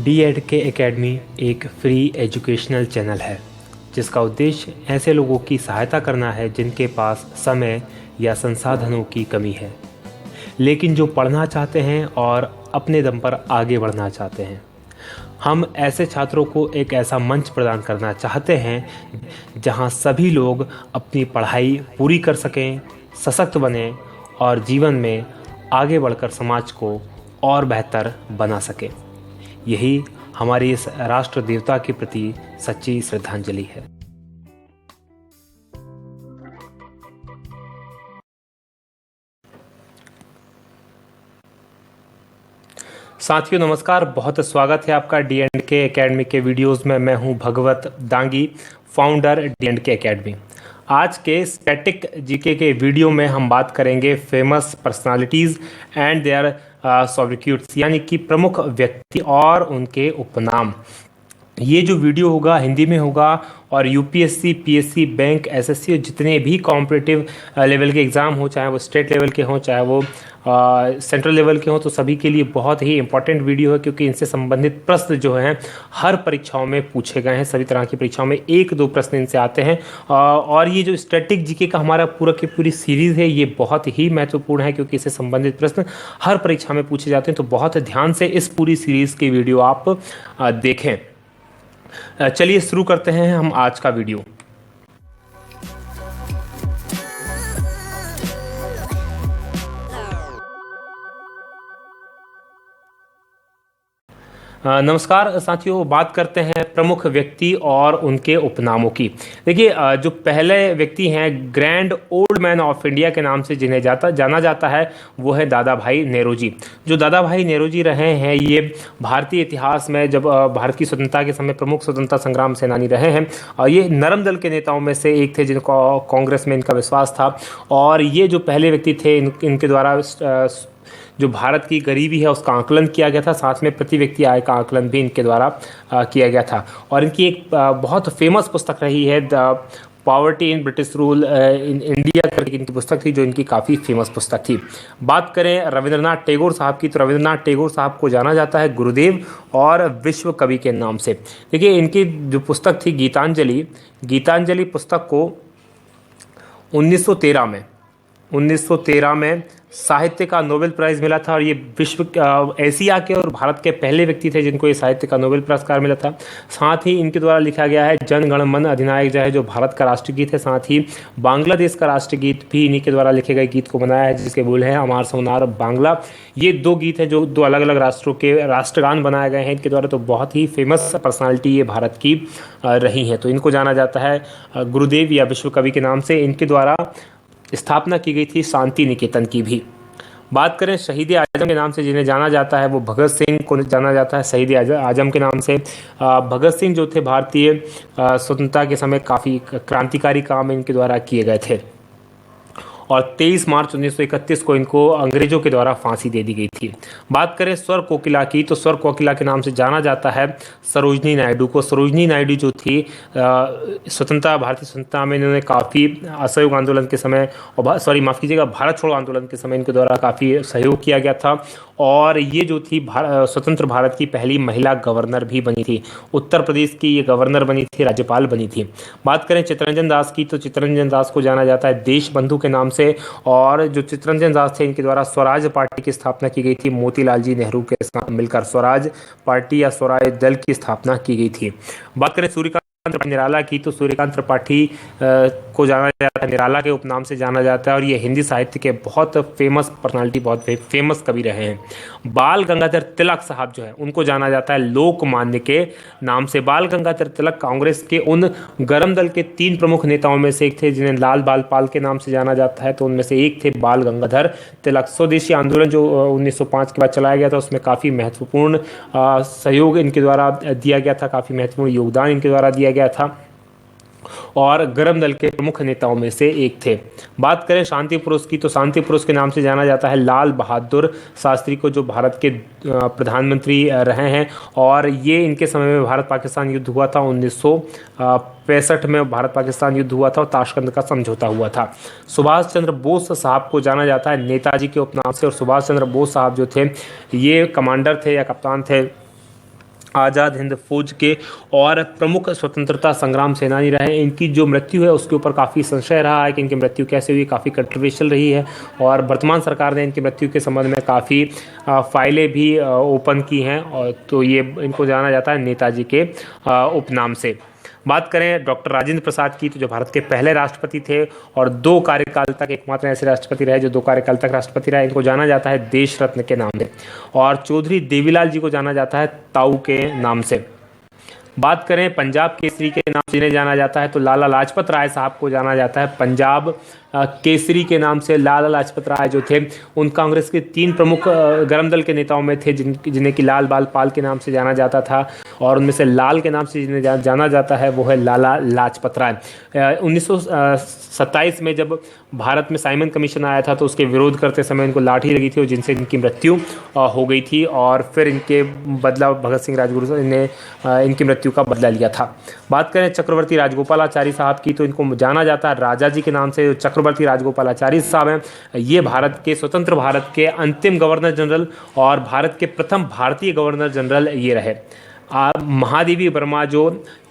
D&K academy एक free educational channel है जिसका उद्देश्य ऐसे लोगों की सहायता करना है जिनके पास समय या संसाधनों की कमी है, लेकिन जो पढ़ना चाहते हैं और अपने दम पर आगे बढ़ना चाहते हैं। हम ऐसे छात्रों को एक ऐसा मंच प्रदान करना चाहते हैं जहां सभी लोग अपनी पढ़ाई पूरी कर सकें, सशक्त बनें और जीवन में आगे बढ़कर समाज को और बेहतर बना सकें। यही हमारी इस राष्ट्र देवता के प्रति सच्ची श्रद्धांजलि है। साथियों नमस्कार, बहुत स्वागत है आपका D&K एकेडमी के वीडियोस में। मैं हूं भगवत दांगी, फाउंडर D&K एकेडमी। आज के स्टैटिक जीके के वीडियो में हम बात करेंगे फेमस पर्सनालिटीज़ एंड देयर सॉब्रिक्यूट्स, यानी कि प्रमुख व्यक्ति और उनके उपनाम। ये जो वीडियो होगा हिंदी में होगा और यूपीएससी, पीएससी, बैंक, एसएससी और जितने भी कॉम्पिटिटिव लेवल के एग्ज़ाम हो, चाहे वो स्टेट लेवल के हों, चाहे वो सेंट्रल लेवल के हों, तो सभी के लिए बहुत ही इंपॉर्टेंट वीडियो है, क्योंकि इनसे संबंधित प्रश्न जो हैं हर परीक्षाओं में पूछे गए हैं। सभी तरह की परीक्षाओं में एक दो प्रश्न इनसे आते हैं। और ये जो स्टैटिक जीके का हमारा पूरा की पूरी सीरीज़ है, ये बहुत ही महत्वपूर्ण है, क्योंकि इससे संबंधित प्रश्न हर परीक्षा में पूछे जाते हैं। तो बहुत ध्यान से इस पूरी सीरीज़ की वीडियो आप देखें। चलिए शुरू करते हैं हम आज का वीडियो। नमस्कार साथियों, बात करते हैं प्रमुख व्यक्ति और उनके उपनामों की। देखिए, जो पहले व्यक्ति हैं grand old man of India के नाम से जिन्हें जाना जाता है, वो है दादा भाई नेहरू। जो दादा भाई नेहरू रहे हैं, ये भारतीय इतिहास में जब भारत की स्वतंत्रता के समय प्रमुख स्वतंत्रता संग्राम सेनानी रहे हैं। और ये नरम दल के नेताओं में से एक थे जिनको कांग्रेस में इनका विश्वास था। और ये जो पहले व्यक्ति थे, इनके द्वारा जो भारत की गरीबी है उसका आकलन किया गया था, साथ में प्रति व्यक्ति आय का आकलन भी इनके द्वारा किया गया था। और इनकी एक बहुत फेमस पुस्तक रही है the poverty in British rule in India करके इनकी पुस्तक थी, जो इनकी काफ़ी फेमस पुस्तक थी। बात करें रविंद्रनाथ टैगोर साहब की, तो रविंद्रनाथ टैगोर साहब को जाना जाता है गुरुदेव और विश्व कवि के नाम से। देखिए, इनकी जो पुस्तक थी गीतांजलि पुस्तक को 1913 में साहित्य का नोबेल प्राइज़ मिला था। और ये एशिया के और भारत के पहले व्यक्ति थे जिनको ये साहित्य का नोबेल पुरस्कार मिला था। साथ ही इनके द्वारा लिखा गया है जन गण मन अधिनायक जय, जो भारत का राष्ट्रगीत है। साथ ही बांग्लादेश का राष्ट्रगीत भी इन्हीं के द्वारा लिखे गए गीत को बनाया है, जिसके बोल हैं अमार सोनार बांग्ला। ये दो गीत हैं जो दो अलग अलग राष्ट्रों के राष्ट्रगान बनाए गए हैं इनके द्वारा। तो बहुत ही फेमस पर्सनालिटी ये भारत की रही हैं। तो इनको जाना जाता है गुरुदेव या विश्व कवि के नाम से। इनके द्वारा स्थापना की गई थी शांति निकेतन की भी। बात करें शहीद आजम के नाम से जिन्हें जाना जाता है, वो भगत सिंह को जाना जाता है शहीद आजम के नाम से। भगत सिंह जो थे भारतीय स्वतंत्रता के समय काफ़ी क्रांतिकारी काम इनके द्वारा किए गए थे। और 23 मार्च 1931 को इनको अंग्रेजों के द्वारा फांसी दे दी गई थी। बात करें स्वर कोकिला की, तो स्वर कोकिला के नाम से जाना जाता है सरोजनी नायडू को। सरोजनी नायडू जो थी भारतीय स्वतंत्रता में इन्होंने काफ़ी असहयोग आंदोलन के समय भारत छोड़ो आंदोलन के समय इनके द्वारा काफ़ी सहयोग किया गया था। और ये जो थी स्वतंत्र भारत की पहली महिला गवर्नर भी बनी थी। उत्तर प्रदेश की ये गवर्नर बनी थी, राज्यपाल बनी थी। बात करें चित्तरंजन दास की, तो चित्तरंजन दास को जाना जाता है देश बंधु के नाम से। और जो चित्तरंजन दास थे, इनके द्वारा स्वराज पार्टी की स्थापना की गई थी। मोतीलाल जी नेहरू के साथ मिलकर स्वराज पार्टी या स्वराज दल की स्थापना की गई थी। बात करें सूर्यकांत निराला की, तो सूर्यकांत त्रिपाठी को जाना जाता है, निराला के उपनाम से जाना जाता है। और ये हिंदी साहित्य के बहुत फेमस पर्सनालिटी, बहुत फेमस कवि रहे हैं। बाल गंगाधर तिलक साहब जो है, उनको जाना जाता है लोकमान्य के नाम से। बाल गंगाधर तिलक कांग्रेस के उन गरम दल के 3 प्रमुख नेताओं में से एक थे जिन्हें लाल बाल पाल के नाम से जाना जाता है। तो उनमें से एक थे बाल गंगाधर तिलक। स्वदेशी आंदोलन जो 1905 के बाद चलाया गया था, उसमें काफ़ी महत्वपूर्ण सहयोग इनके द्वारा दिया गया था, काफ़ी महत्वपूर्ण योगदान इनके द्वारा दिया गया था। और गरम दल के प्रमुख नेताओं में से एक थे। बात करें शांति पुरुष की, तो शांति पुरुष के नाम से जाना जाता है लाल बहादुर शास्त्री को, जो भारत के प्रधानमंत्री रहे हैं। और ये इनके समय में भारत पाकिस्तान युद्ध हुआ था, 1965 में भारत पाकिस्तान युद्ध हुआ था और ताशकंद का समझौता हुआ था। सुभाष चंद्र बोस साहब को जाना जाता है नेताजी के उपनाम से। और सुभाष चंद्र बोस साहब जो थे, ये कमांडर थे या कप्तान थे आज़ाद हिंद फौज के और प्रमुख स्वतंत्रता संग्राम सेनानी रहे। इनकी जो मृत्यु है उसके ऊपर काफ़ी संशय रहा है कि इनकी मृत्यु कैसे हुई, काफ़ी कंट्रोवर्शियल रही है और वर्तमान सरकार ने इनकी मृत्यु के संबंध में काफ़ी फाइलें भी ओपन की हैं। और तो ये इनको जाना जाता है नेताजी के उपनाम से। बात करें डॉक्टर राजेंद्र प्रसाद की, तो जो भारत के पहले राष्ट्रपति थे और 2 कार्यकाल तक एकमात्र ऐसे राष्ट्रपति रहे जो 2 कार्यकाल तक राष्ट्रपति रहे, इनको जाना जाता है देश रत्न के नाम से। और चौधरी देवीलाल जी को जाना जाता है ताऊ के नाम से। बात करें पंजाब केसरी के नाम से जिन्हें जाना जाता है, तो लाला लाजपत राय साहब को जाना जाता है पंजाब केसरी के नाम से। लाला लाजपत राय जो थे उन कांग्रेस के 3 प्रमुख गर्म दल के नेताओं में थे जिन्हें कि लाल बाल पाल के नाम से जाना जाता था, और उनमें से लाल के नाम से जिन्हें जाना जाता है वो है लाला लाजपत राय। 1927 में जब भारत में साइमन कमीशन आया था तो उसके विरोध करते समय इनको लाठी लगी थी और जिनसे इनकी मृत्यु हो गई थी, और फिर इनके बदला भगत सिंह राजगुरु ने इनकी मृत्यु का बदला लिया था। बात करें चक्रवर्ती राजगोपालाचारी साहब की, तो इनको जाना जाता है राजा जी के नाम से। चक्रवर्ती राजगोपालाचारी साहब हैं, ये भारत के स्वतंत्र भारत के अंतिम गवर्नर जनरल और भारत के प्रथम भारतीय गवर्नर जनरल ये रहे। महादेवी वर्मा जो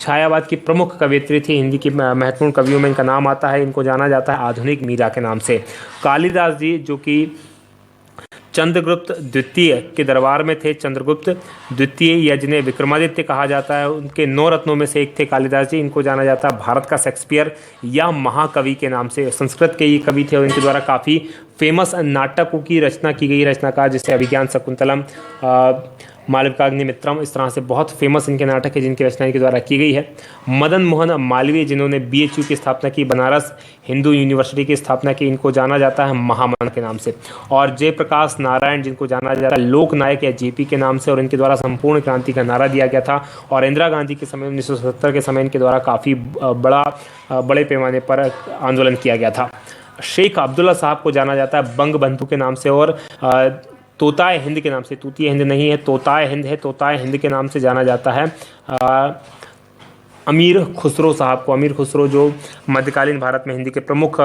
छायावाद की प्रमुख कवयित्री थी, हिंदी की महत्वपूर्ण कवियों में इनका नाम आता है। इनको जाना जाता है आधुनिक मीरा के नाम से। कालिदास जी जो कि चंद्रगुप्त द्वितीय के दरबार में थे, चंद्रगुप्त द्वितीय या जिन्हें विक्रमादित्य कहा जाता है, उनके 9 रत्नों में से एक थे कालिदास जी। इनको जाना जाता है भारत का शेक्सपियर या महाकवि के नाम से। संस्कृत के ये कवि थे और इनके द्वारा काफ़ी फेमस नाटकों की रचना की गई। रचनाकार जैसे अभिज्ञान शकुंतलम, मालविकाग्निमित्रम, इस तरह से बहुत फेमस इनके नाटक है जिनकी रचना इनके द्वारा की गई है। मदन मोहन मालवीय जिन्होंने BHU की स्थापना की, बनारस हिंदू यूनिवर्सिटी की स्थापना की, इनको जाना जाता है महामना के नाम से। और जयप्रकाश नारायण जिनको जाना जाता है लोक नायक या JP के नाम से, और इनके द्वारा संपूर्ण क्रांति का नारा दिया गया था। और इंदिरा गांधी के समय 1970 के समय इनके द्वारा काफ़ी बड़े पैमाने पर आंदोलन किया गया था। शेख अब्दुल्ला साहब को जाना जाता है बंग बंधु के नाम से और तोताए हिंद के नाम से। तूतिया हिंद नहीं है, तोताए हिंद है। तोताए हिंद के नाम से जाना जाता है अमीर खुसरो साहब को। अमीर खुसरो जो मध्यकालीन भारत में हिंदी के प्रमुख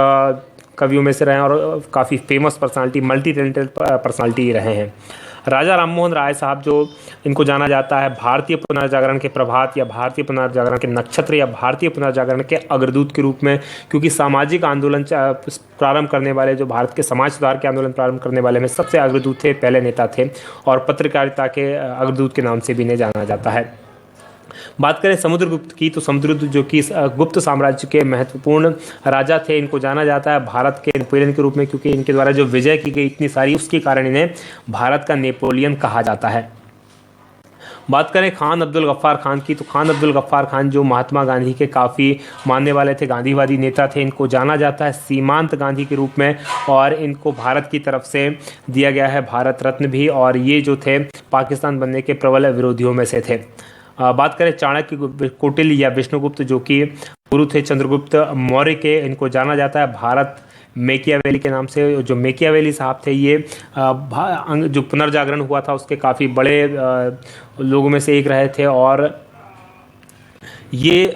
कवियों में से रहे हैं और काफ़ी famous personality, multi talented personality रहे हैं। राजा राममोहन राय साहब जो इनको जाना जाता है भारतीय पुनर्जागरण के प्रभात या भारतीय पुनर्जागरण के नक्षत्र या भारतीय पुनर्जागरण के अग्रदूत के रूप में, क्योंकि सामाजिक आंदोलन प्रारंभ करने वाले, जो भारत के समाज सुधार के आंदोलन प्रारंभ करने वाले में सबसे अग्रदूत थे, पहले नेता थे, और पत्रकारिता के अग्रदूत के नाम से भी इन्हें जाना जाता है। बात करें समुद्रगुप्त की, तो समुद्रगुप्त जो कि गुप्त साम्राज्य के महत्वपूर्ण राजा थे, इनको जाना जाता है भारत के नेपोलियन के रूप में, क्योंकि इनके द्वारा जो विजय की गई इतनी सारी, उसके कारण इन्हें भारत का नेपोलियन कहा जाता है। बात करें खान अब्दुल गफ्फार खान की, तो खान अब्दुल गफ्फार खान जो महात्मा गांधी के काफ़ी मानने वाले थे, गांधीवादी नेता थे, इनको जाना जाता है सीमांत गांधी के रूप में, और इनको भारत की तरफ से दिया गया है भारत रत्न भी, और ये जो थे पाकिस्तान बनने के प्रबल विरोधियों में से थे। बात करें चाणक्य कौटिल या विष्णुगुप्त जो कि गुरु थे चंद्रगुप्त मौर्य के, इनको जाना जाता है भारत मैकियावेली के नाम से। जो मैकियावेली साहब थे ये जो पुनर्जागरण हुआ था उसके काफ़ी बड़े लोगों में से एक रहे थे, और ये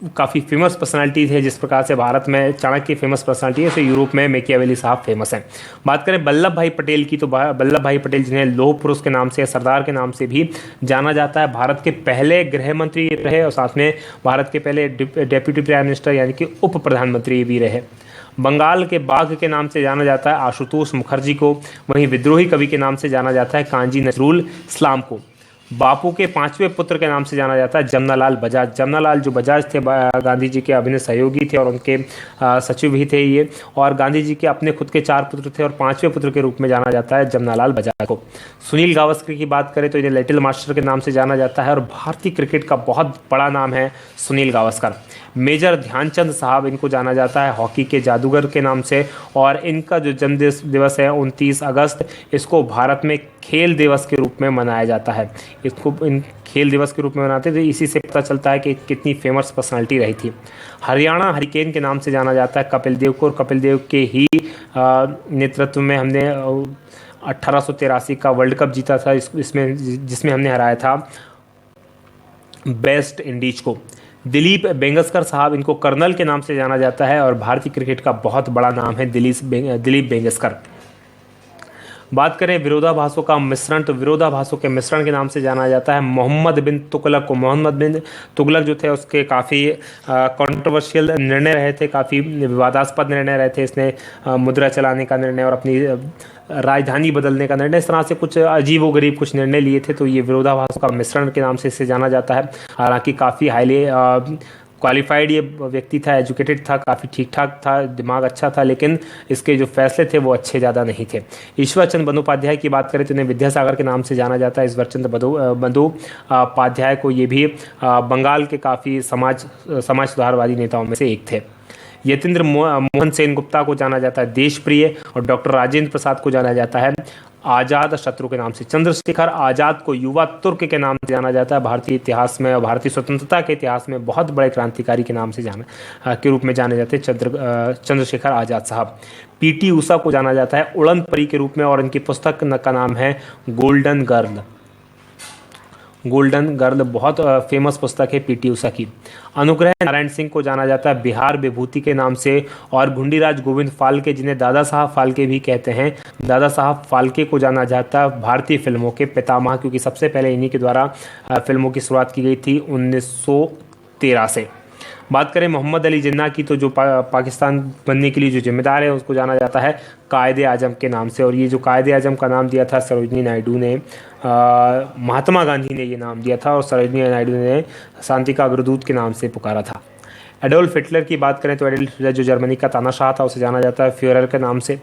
काफ़ी फेमस पर्सनालिटी थे। जिस प्रकार से भारत में चाणक्य फेमस पर्सनालिटी है, ऐसे यूरोप में मैकियावेली साहब फेमस हैं। बात करें वल्लभ भाई पटेल की, तो वल्लभ भाई पटेल जिन्हें लौह पुरुष के नाम से, सरदार के नाम से भी जाना जाता है, भारत के पहले गृह मंत्री रहे और साथ में भारत के पहले डेप्यूटी प्राइम मिनिस्टर यानी कि उप प्रधानमंत्री भी रहे। बंगाल के बाघ के नाम से जाना जाता है आशुतोष मुखर्जी को। वहीं विद्रोही कवि के नाम से जाना जाता है कांजी नजरुल इस्लाम को। बापू के 5वें पुत्र के नाम से जाना जाता है जमनालाल बजाज। जमनालाल जो बजाज थे गांधी जी के अभिन्न सहयोगी थे और उनके सचिव भी थे ये, और गांधी जी के अपने खुद के 4 पुत्र थे और 5वें पुत्र के रूप में जाना जाता है जमनालाल बजाज को। सुनील गावस्कर की बात करें तो इन्हें लिटिल मास्टर के नाम से जाना जाता है और भारतीय क्रिकेट का बहुत बड़ा नाम है सुनील गावस्कर। मेजर ध्यानचंद साहब, इनको जाना जाता है हॉकी के जादूगर के नाम से, और इनका जो जन्म दिवस है 29 अगस्त, इसको भारत में खेल दिवस के रूप में मनाया जाता है। इसको इन खेल दिवस के रूप में मनाते थे, इसी से पता चलता है कि कितनी फेमस पर्सनालिटी रही थी। हरियाणा हरिकेन के नाम से जाना जाता है कपिल देव को, और कपिल देव के ही नेतृत्व में हमने 1883 का वर्ल्ड कप जीता था, जिसमें हमने हराया था वेस्ट इंडीज को। दिलीप बेंगस्कर साहब, इनको कर्नल के नाम से जाना जाता है और भारतीय क्रिकेट का बहुत बड़ा नाम है दिलीप बेंगस्कर। बात करें विरोधाभासों का मिश्रण, तो विरोधाभासों के मिश्रण के नाम से जाना जाता है मोहम्मद बिन तुगलक को। मोहम्मद बिन तुगलक जो थे उसके काफ़ी कंट्रोवर्शियल निर्णय रहे थे, काफ़ी विवादास्पद निर्णय रहे थे। इसने मुद्रा चलाने का निर्णय और अपनी राजधानी बदलने का निर्णय, इस तरह से कुछ अजीबोगरीब कुछ निर्णय लिए थे, तो ये विरोधाभासों का मिश्रण के नाम से इसे जाना जाता है। हालांकि काफ़ी हाईली क्वालिफाइड ये व्यक्ति था, एजुकेटेड था, काफ़ी ठीक ठाक था, दिमाग अच्छा था, लेकिन इसके जो फैसले थे वो अच्छे ज़्यादा नहीं थे। ईश्वर चंद्र बंदोपाध्याय की बात करें तो इन्हें विद्यासागर के नाम से जाना जाता है। ईश्वर चंद्र बंदोपाध्याय को ये भी बंगाल के काफ़ी समाज सुधारवादी नेताओं में से एक थे। यतीन्द्र मोहन सेन गुप्ता को जाना जाता है देशप्रिय, और डॉक्टर राजेंद्र प्रसाद को जाना जाता है आज़ाद शत्रु के नाम से। चंद्रशेखर आज़ाद को युवा तुर्क के नाम से जाना जाता है। भारतीय इतिहास में और भारतीय स्वतंत्रता के इतिहास में बहुत बड़े क्रांतिकारी के नाम से के रूप में जाने जाते हैं चंद्रशेखर आज़ाद साहब। पीटी उषा को जाना जाता है उड़न परी के रूप में, और इनकी पुस्तक का नाम है गोल्डन गर्ल। गोल्डन गर्ल बहुत फेमस पुस्तक है पीटी उषा की। अनुग्रह नारायण सिंह को जाना जाता है बिहार विभूति के नाम से, और घुंडीराज गोविंद फाल्के जिन्हें दादा साहब फाल्के भी कहते हैं, दादा साहब फाल्के को जाना जाता है भारतीय फिल्मों के पितामह, क्योंकि सबसे पहले इन्हीं के द्वारा फिल्मों की शुरुआत की गई थी 1913 से। बात करें मोहम्मद अली जिन्ना की, तो जो पाकिस्तान बनने के लिए जो जिम्मेदार है उसको जाना जाता है कायदे आजम के नाम से। और ये जो कायदे आजम का नाम दिया था सरोजनी नायडू ने, महात्मा गांधी ने ये नाम दिया था, और सरोजनी नायडू ने शांति का अग्रदूत के नाम से पुकारा था। एडोल्फ हिटलर की बात करें तो एडोल्फ हिटलर जो जर्मनी का तानाशाह था उसे जाना जाता है फ्यूरर के नाम से।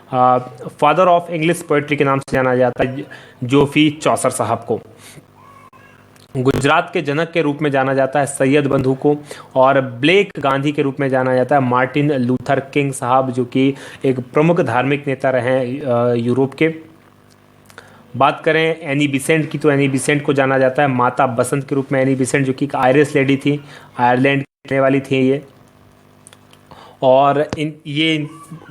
फादर ऑफ इंग्लिश पोइट्री के नाम से जाना जाता है जोफी चौसर साहब को। गुजरात के जनक के रूप में जाना जाता है सैयद बंधु को, और ब्लेक गांधी के रूप में जाना जाता है मार्टिन लूथर किंग साहब, जो कि एक प्रमुख धार्मिक नेता रहे हैं यूरोप के। बात करें एनी बिसेंट की, तो एनी बिसेंट को जाना जाता है माता बसंत के रूप में। एनी बिसेंट जो कि एक आयरिश लेडी थी, आयरलैंड की रहने वाली थी ये, और ये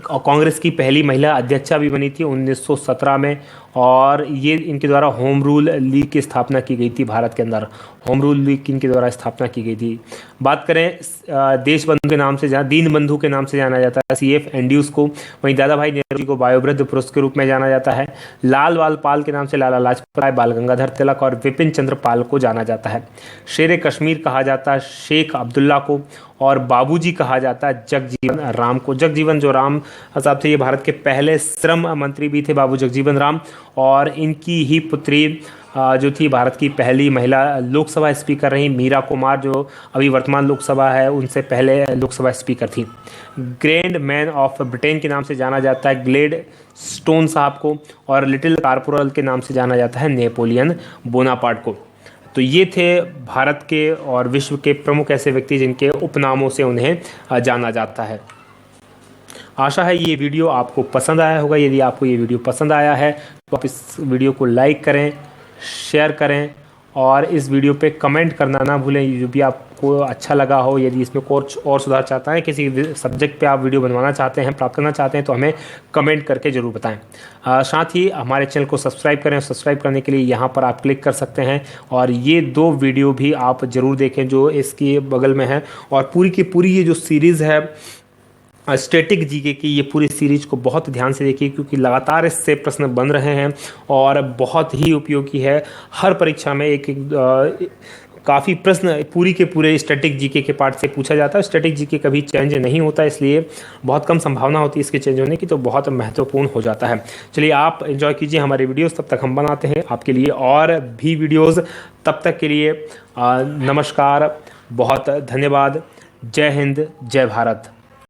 कांग्रेस की पहली महिला अध्यक्षा भी बनी थी 1917 में, और ये इनके द्वारा होम रूल लीग की स्थापना की गई थी भारत के अंदर। होम रूल लीग की इनके द्वारा स्थापना की गई थी। बात करें देश बंधु के नाम से दीन बंधु के नाम से जाना जाता है CF एंड्यूस को। वहीं दादा भाई नेहरू जी को वयोवृद्ध पुरुष के रूप में जाना जाता है। लाल बाल पाल के नाम से लाला लाजपत राय, बाल गंगाधर तिलक और विपिन चंद्र पाल को जाना जाता है। शेर कश्मीर कहा जाता है शेख अब्दुल्ला को, और बाबूजी कहा जाता है जगजीवन राम को। जगजीवन जो राम साहब थे ये भारत के पहले श्रम मंत्री भी थे, बाबू जगजीवन राम, और इनकी ही पुत्री जो थी भारत की पहली महिला लोकसभा स्पीकर रही मीरा कुमार, जो अभी वर्तमान लोकसभा है उनसे पहले लोकसभा स्पीकर थी। ग्रैंड मैन ऑफ ब्रिटेन के नाम से जाना जाता है ग्लेड स्टोन साहब को, और लिटिल कार्पोरल के नाम से जाना जाता है नेपोलियन बोनापार्ट को। तो ये थे भारत के और विश्व के प्रमुख ऐसे व्यक्ति जिनके उपनामों से उन्हें जाना जाता है। आशा है ये वीडियो आपको पसंद आया होगा। यदि आपको ये वीडियो पसंद आया है तो आप इस वीडियो को लाइक करें, शेयर करें, और इस वीडियो पे कमेंट करना ना भूलें जो भी आपको अच्छा लगा हो। यदि इसमें कुछ और सुधार चाहता है, किसी सब्जेक्ट पे आप वीडियो बनवाना चाहते हैं, प्राप्त करना चाहते हैं, तो हमें कमेंट करके ज़रूर बताएं। साथ ही हमारे चैनल को सब्सक्राइब करें। सब्सक्राइब करने के लिए यहाँ पर आप क्लिक कर सकते हैं, और ये 2 वीडियो भी आप ज़रूर देखें जो इसके बगल में है। और पूरी की पूरी ये जो सीरीज़ है स्टैटिक जीके की, ये पूरी सीरीज को बहुत ध्यान से देखिए, क्योंकि लगातार इससे प्रश्न बन रहे हैं और बहुत ही उपयोगी है। हर परीक्षा में एक काफ़ी प्रश्न पूरी के पूरे स्टैटिक जीके के पार्ट से पूछा जाता है। स्टैटिक जीके कभी चेंज नहीं होता, इसलिए बहुत कम संभावना होती है इसके चेंज होने की, तो बहुत महत्वपूर्ण हो जाता है। चलिए आप एंजॉय कीजिए हमारे वीडियोस, तब तक हम बनाते हैं आपके लिए और भी वीडियोस। तब तक के लिए नमस्कार, बहुत धन्यवाद। जय हिंद, जय भारत।